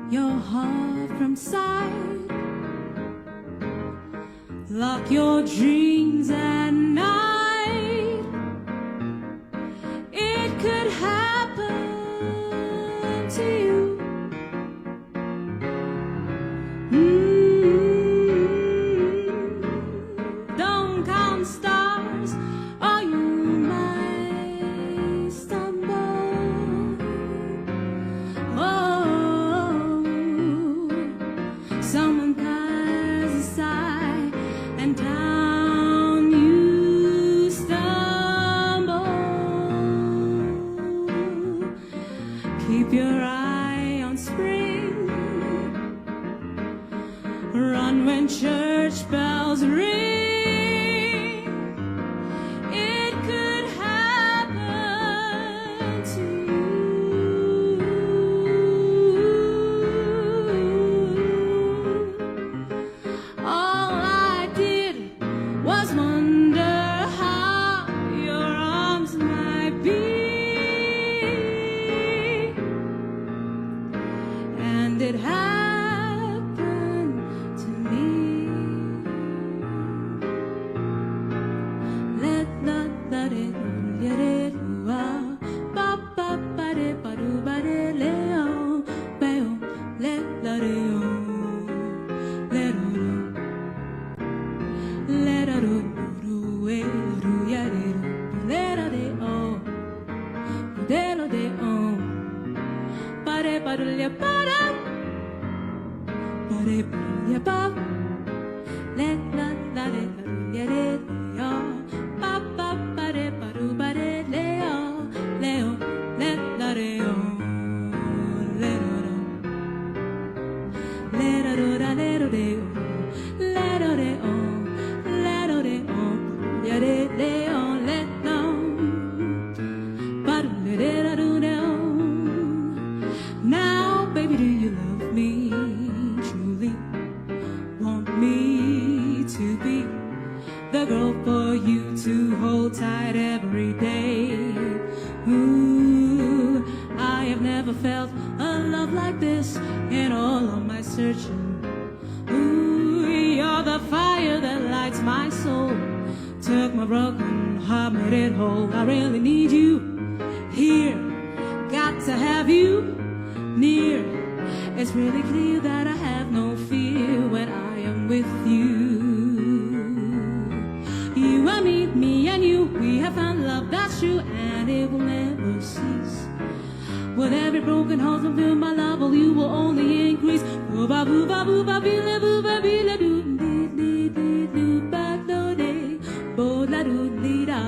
your heart from sight. Lock your dreams at night. It could happen to you. Don't count stars, or you might stumble. Oh, someone passes a sigh, and down you stumble. Keep your eye on spring. Run when church bells ring. It could happen to you. All I did was wonder how your arms might be, and it happened to me. Let la la de ya de wa ba ba ba de ba do ba de le o ba o let la de o let o let o do we do ya de let o de o de lo de o ba de ba do ya ba da ba de ba ya ba let la la de ya de yo ba ba ba de ba do ba de le o let la de o let o do let o do da let o de o let o de o let o de o ya de le o let no ba do le da do de o. Now baby, do you love me truly? Want me to be the girl for you to hold tight every day? Ooh, I have never felt a love like this in all of my searching. Ooh, you're the fire that lights my soul. Took my broken heart, made it whole. I really need you here. Got to have you near. It's really clear that I have no fear when I am with you. You and me and you, we have found love that's true, and it will never cease. With every broken heart and feel my love, well, you will only increase. Boo ba boo ba boo ba bee la boo ba bee la doo dee dee dee doo ba do dee bo la doo dee da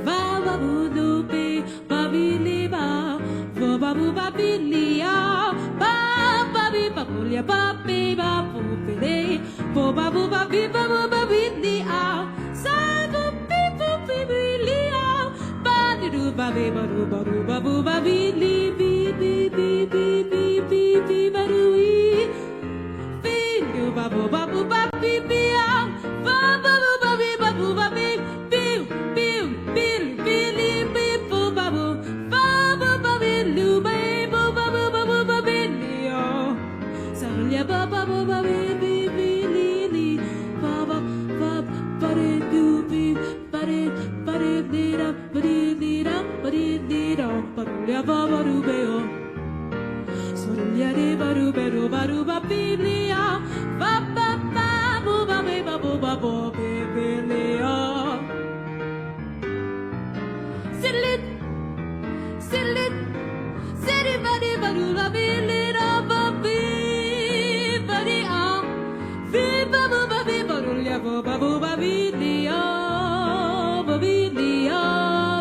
va ba boo doo bee ba bee lee ba bo ba boo ba bee lee ba ba bee ba boo lia ba bee ba boo bee lee bo ba boo ba bee lee sa boo bee lee ba doo ba bee ba doo ba doo ba boo ba bee lee bee bee bee bee bee bee bee ba doo ee bee doo ba boo ba bee bee ba ba boo ba bee bee bee bee bee lee bee boo ba boo ba ba bee loo bee boo ba bee lee sa lia ba ba bee bee bee lee lee ba ba dee doo bee ba dee dee da ba dee dee da ba dee dee da ba lia ba doo bee o so lia de ba doo ba bee lee ba ba boo ba bee bee lee Sit-a-lit, sit-a-lit, sit-a-bee-ba-dee-ba-doo-la-bee-lee-da-ba-bee, ba-dee-ah, bee-ba-boo-ba-bee-ba-doo-lia-ba-boo-ba-bee-lee-ah, ba-bee-lee-ah,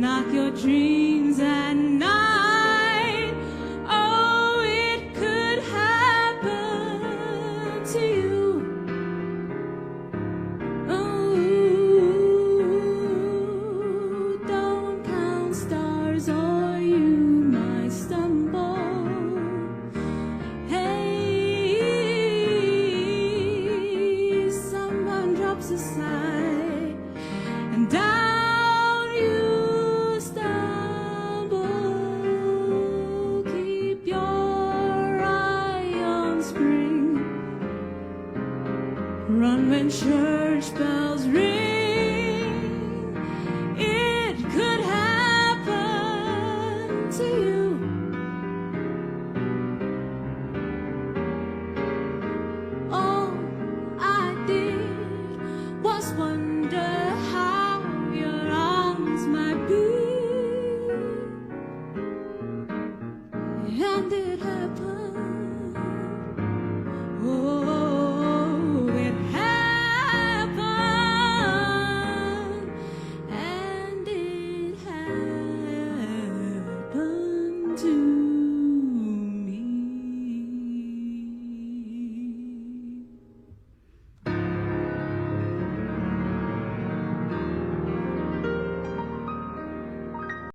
knock your dreams